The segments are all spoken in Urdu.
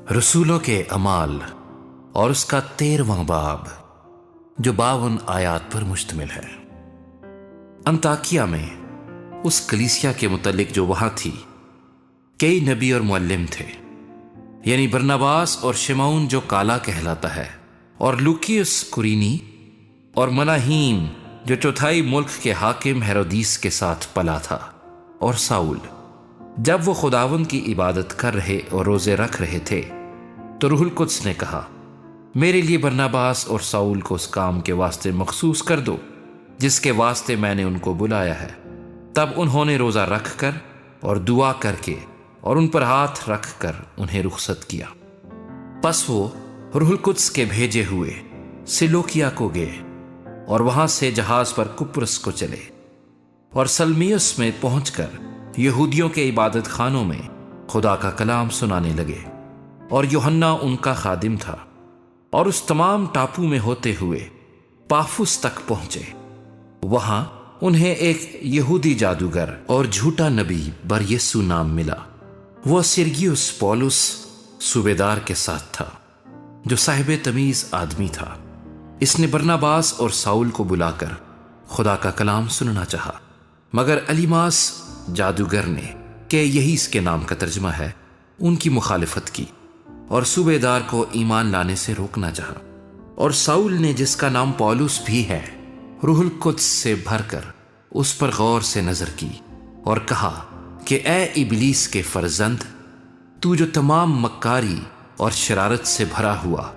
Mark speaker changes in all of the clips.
Speaker 1: رسولوں کے اعمال اور اس کا 13واں باب جو 52 آیات پر مشتمل ہے۔ انطاکیہ میں اس کلیسیا کے متعلق جو وہاں تھی کئی نبی اور معلم تھے، یعنی برناباس اور شمعون جو کالا کہلاتا ہے، اور لوکیوس قرینی اور مناہیم جو چوتھائی ملک کے حاکم ہیرودیس کے ساتھ پلا تھا، اور ساؤل جب وہ خداوند کی عبادت کر رہے اور روزے رکھ رہے تھے تو روح القدس نے کہا، میرے لیے برناباس اور ساؤل کو اس کام کے واسطے مخصوص کر دو جس کے واسطے میں نے ان کو بلایا ہے۔ تب انہوں نے روزہ رکھ کر اور دعا کر کے اور ان پر ہاتھ رکھ کر انہیں رخصت کیا۔ پس وہ روح القدس کے بھیجے ہوئے سلوکیا کو گئے اور وہاں سے جہاز پر کپرس کو چلے اور سلمیس میں پہنچ کر یہودیوں کے عبادت خانوں میں خدا کا کلام سنانے لگے، اور یوحنا ان کا خادم تھا، اور اس تمام ٹاپو میں ہوتے ہوئے پافوس تک پہنچے۔ وہاں انہیں ایک یہودی جادوگر اور جھوٹا نبی بریسو نام ملا۔ وہ سرگیوس پولس صوبیدار کے ساتھ تھا جو صاحب تمیز آدمی تھا۔ اس نے برناباس اور ساؤل کو بلا کر خدا کا کلام سننا چاہا، مگر الیماس جادوگر نے، کہ یہی اس کے نام کا ترجمہ ہے، ان کی مخالفت کی اور صوبیدار کو ایمان لانے سے روکنا چاہا۔ اور ساؤل نے، جس کا نام پولس بھی ہے، روح القدس سے بھر کر اس پر غور سے نظر کی اور کہا کہ اے ابلیس کے فرزند، تو جو تمام مکاری اور شرارت سے بھرا ہوا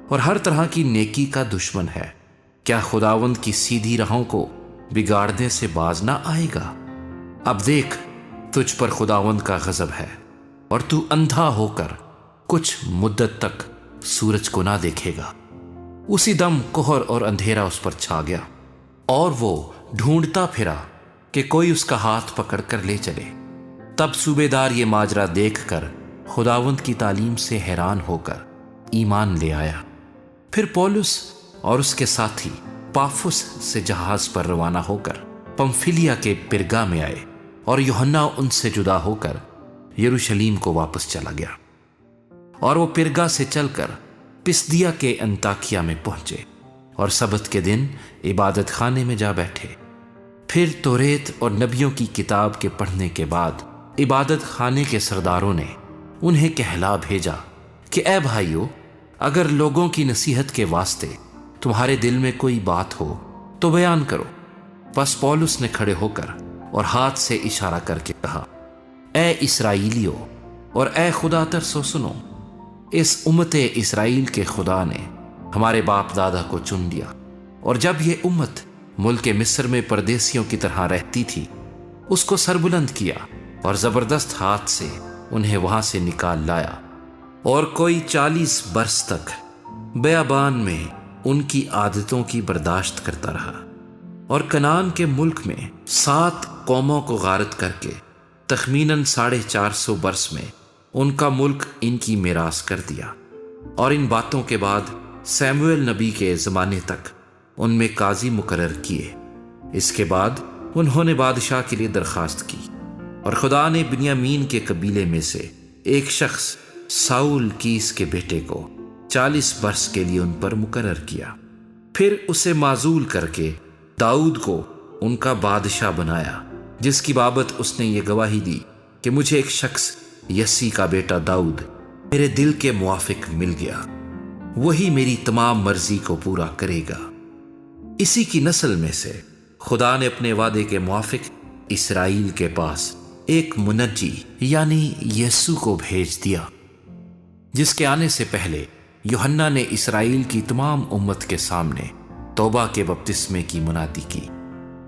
Speaker 1: اور ہر طرح کی نیکی کا دشمن ہے، کیا خداوند کی سیدھی راہوں کو بگاڑنے سے باز نہ آئے گا؟ اب دیکھ، تجھ پر خداوند کا غضب ہے اور تو اندھا ہو کر کچھ مدت تک سورج کو نہ دیکھے گا۔ اسی دم کوہر اور اندھیرا اس پر چھا گیا، اور وہ ڈھونڈتا پھرا کہ کوئی اس کا ہاتھ پکڑ کر لے چلے۔ تب صوبیدار یہ ماجرا دیکھ کر خداوند کی تعلیم سے حیران ہو کر ایمان لے آیا۔ پھر پولس اور اس کے ساتھی پافوس سے جہاز پر روانہ ہو کر پمفیلیا کے پرگا میں آئے، اور یوحنا ان سے جدا ہو کر یروشلیم کو واپس چلا گیا، اور وہ پرگا سے چل کر پسدیا کے انطاکیہ میں پہنچے اور سبت کے دن عبادت خانے میں جا بیٹھے۔ پھر توریت اور نبیوں کی کتاب کے پڑھنے کے بعد عبادت خانے کے سرداروں نے انہیں کہلا بھیجا کہ اے بھائیو، اگر لوگوں کی نصیحت کے واسطے تمہارے دل میں کوئی بات ہو تو بیان کرو۔ پس پولس نے کھڑے ہو کر اور ہاتھ سے اشارہ کر کے کہا، اے اسرائیلیو اور اے خدا ترسو سنو، اس امت اسرائیل کے خدا نے ہمارے باپ دادا کو چن لیا، اور جب یہ امت ملک مصر میں پردیسیوں کی طرح رہتی تھی، اس کو سربلند کیا اور زبردست ہاتھ سے انہیں وہاں سے نکال لایا، اور کوئی 40 برس تک بیابان میں ان کی عادتوں کی برداشت کرتا رہا، اور کنعان کے ملک میں 7 قوموں کو غارت کر کے تخمیناً 450 برس میں ان کا ملک ان کی میراث کر دیا۔ اور ان باتوں کے بعد سیموئیل نبی کے زمانے تک ان میں قاضی مقرر کیے۔ اس کے بعد انہوں نے بادشاہ کے لیے درخواست کی، اور خدا نے بنیامین کے قبیلے میں سے ایک شخص ساؤل کیس کے بیٹے کو 40 برس کے لیے ان پر مقرر کیا۔ پھر اسے معزول کر کے داؤد کو ان کا بادشاہ بنایا، جس کی بابت اس نے یہ گواہی دی کہ مجھے ایک شخص یسی کا بیٹا داؤد میرے دل کے موافق مل گیا، وہی میری تمام مرضی کو پورا کرے گا۔ اسی کی نسل میں سے خدا نے اپنے وعدے کے موافق اسرائیل کے پاس ایک منجی یعنی یسوع کو بھیج دیا، جس کے آنے سے پہلے یوحنا نے اسرائیل کی تمام امت کے سامنے توبہ کے بپتسمے کی منادی کی۔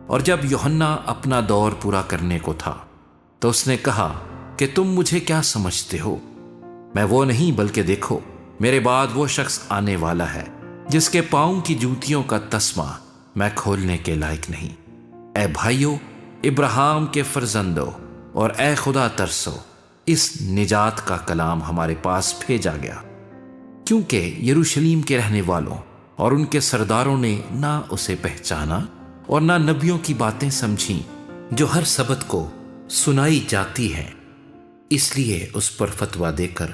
Speaker 1: اور جب یوحنا اپنا دور پورا کرنے کو تھا تو اس نے کہا کہ تم مجھے کیا سمجھتے ہو؟ میں وہ نہیں، بلکہ دیکھو، میرے بعد وہ شخص آنے والا ہے جس کے پاؤں کی جوتیوں کا تسمہ میں کھولنے کے لائق نہیں۔ اے بھائیو، ابراہیم کے فرزندو اور اے خدا ترسو، اس نجات کا کلام ہمارے پاس بھیجا گیا، کیونکہ یروشلیم کے رہنے والوں اور ان کے سرداروں نے نہ اسے پہچانا اور نہ نبیوں کی باتیں سمجھیں جو ہر سبت کو سنائی جاتی ہیں۔ اس لیے اس پر فتویٰ دے کر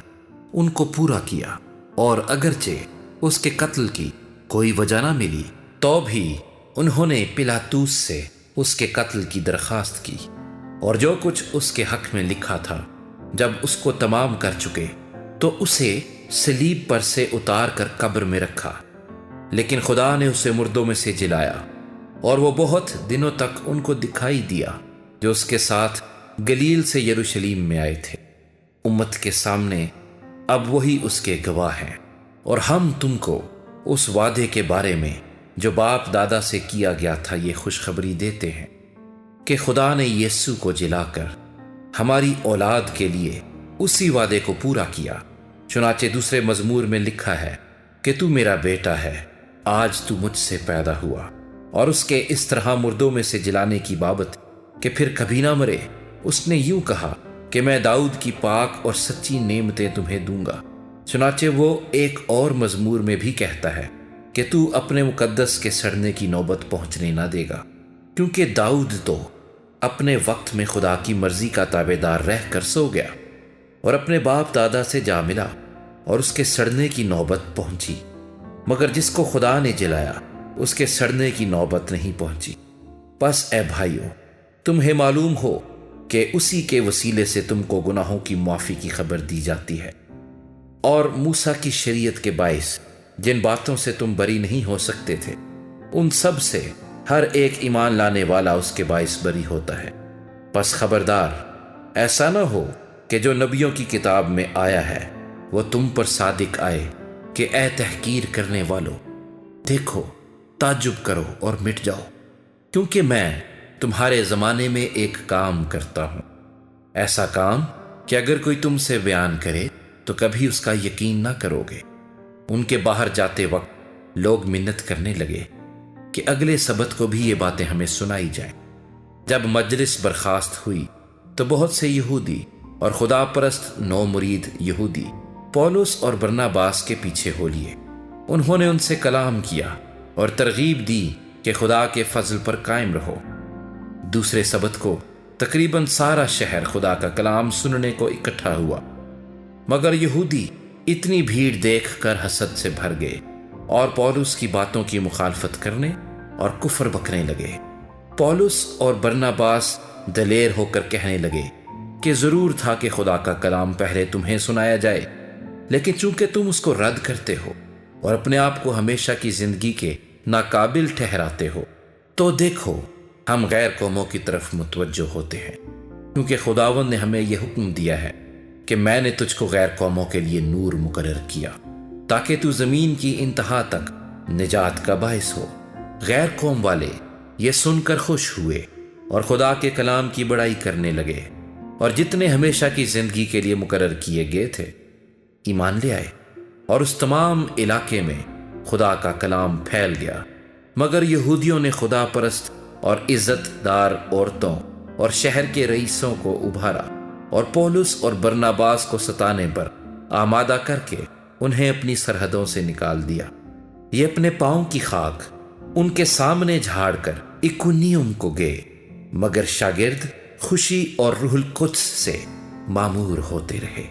Speaker 1: ان کو پورا کیا، اور اگرچہ اس کے قتل کی کوئی وجہ نہ ملی تو بھی انہوں نے پلاطوس سے اس کے قتل کی درخواست کی، اور جو کچھ اس کے حق میں لکھا تھا جب اس کو تمام کر چکے تو اسے صلیب پر سے اتار کر قبر میں رکھا، لیکن خدا نے اسے مردوں میں سے جلایا، اور وہ بہت دنوں تک ان کو دکھائی دیا جو اس کے ساتھ گلیل سے یروشلم میں آئے تھے۔ امت کے سامنے اب وہی اس کے گواہ ہیں، اور ہم تم کو اس وعدے کے بارے میں جو باپ دادا سے کیا گیا تھا یہ خوشخبری دیتے ہیں کہ خدا نے یسوع کو جلا کر ہماری اولاد کے لیے اسی وعدے کو پورا کیا۔ چنانچہ دوسرے مزمور میں لکھا ہے کہ تو میرا بیٹا ہے، آج تو مجھ سے پیدا ہوا، اور اس کے اس طرح مردوں میں سے جلانے کی بابت کہ پھر کبھی نہ مرے، اس نے یوں کہا کہ میں داؤد کی پاک اور سچی نعمتیں تمہیں دوں گا۔ چنانچہ وہ ایک اور مزمور میں بھی کہتا ہے کہ تو اپنے مقدس کے سڑنے کی نوبت پہنچنے نہ دے گا، کیونکہ داؤد تو اپنے وقت میں خدا کی مرضی کا تابع دار رہ کر سو گیا اور اپنے باپ دادا سے جا ملا، اور اس کے سڑنے کی نوبت پہنچی، مگر جس کو خدا نے جلایا اس کے سڑنے کی نوبت نہیں پہنچی۔ پس اے بھائیو، تمہیں معلوم ہو کہ اسی کے وسیلے سے تم کو گناہوں کی معافی کی خبر دی جاتی ہے، اور موسیٰ کی شریعت کے باعث جن باتوں سے تم بری نہیں ہو سکتے تھے ان سب سے ہر ایک ایمان لانے والا اس کے باعث بری ہوتا ہے۔ پس خبردار، ایسا نہ ہو کہ جو نبیوں کی کتاب میں آیا ہے وہ تم پر صادق آئے کہ اے تحقیر کرنے والو، دیکھو، تعجب کرو اور مٹ جاؤ، کیونکہ میں تمہارے زمانے میں ایک کام کرتا ہوں، ایسا کام کہ اگر کوئی تم سے بیان کرے تو کبھی اس کا یقین نہ کرو گے۔ ان کے باہر جاتے وقت لوگ منت کرنے لگے کہ اگلے سبت کو بھی یہ باتیں ہمیں سنائی جائیں۔ جب مجلس برخاست ہوئی تو بہت سے یہودی اور خدا پرست نو مرید یہودی پولس اور برناباس کے پیچھے ہو لیے۔ انہوں نے ان سے کلام کیا اور ترغیب دی کہ خدا کے فضل پر قائم رہو۔ دوسرے سبت کو تقریباً سارا شہر خدا کا کلام سننے کو اکٹھا ہوا، مگر یہودی اتنی بھیڑ دیکھ کر حسد سے بھر گئے اور پولس کی باتوں کی مخالفت کرنے اور کفر بکنے لگے۔ پولس اور برناباس دلیر ہو کر کہنے لگے کہ ضرور تھا کہ خدا کا کلام پہلے تمہیں سنایا جائے، لیکن چونکہ تم اس کو رد کرتے ہو اور اپنے آپ کو ہمیشہ کی زندگی کے ناقابل ٹھہراتے ہو، تو دیکھو ہم غیر قوموں کی طرف متوجہ ہوتے ہیں، کیونکہ خداوند نے ہمیں یہ حکم دیا ہے کہ میں نے تجھ کو غیر قوموں کے لیے نور مقرر کیا تاکہ تو زمین کی انتہا تک نجات کا باعث ہو۔ غیر قوم والے یہ سن کر خوش ہوئے اور خدا کے کلام کی بڑائی کرنے لگے، اور جتنے ہمیشہ کی زندگی کے لیے مقرر کیے گئے تھے ایمان لے آئے، اور اس تمام علاقے میں خدا کا کلام پھیل گیا۔ مگر یہودیوں نے خدا پرست اور عزت دار عورتوں اور شہر کے رئیسوں کو ابھارا اور پولس اور برناباس کو ستانے پر آمادہ کر کے انہیں اپنی سرحدوں سے نکال دیا۔ یہ اپنے پاؤں کی خاک ان کے سامنے جھاڑ کر اکونیوم کو گئے، مگر شاگرد خوشی اور روح القدس سے معمور ہوتے رہے۔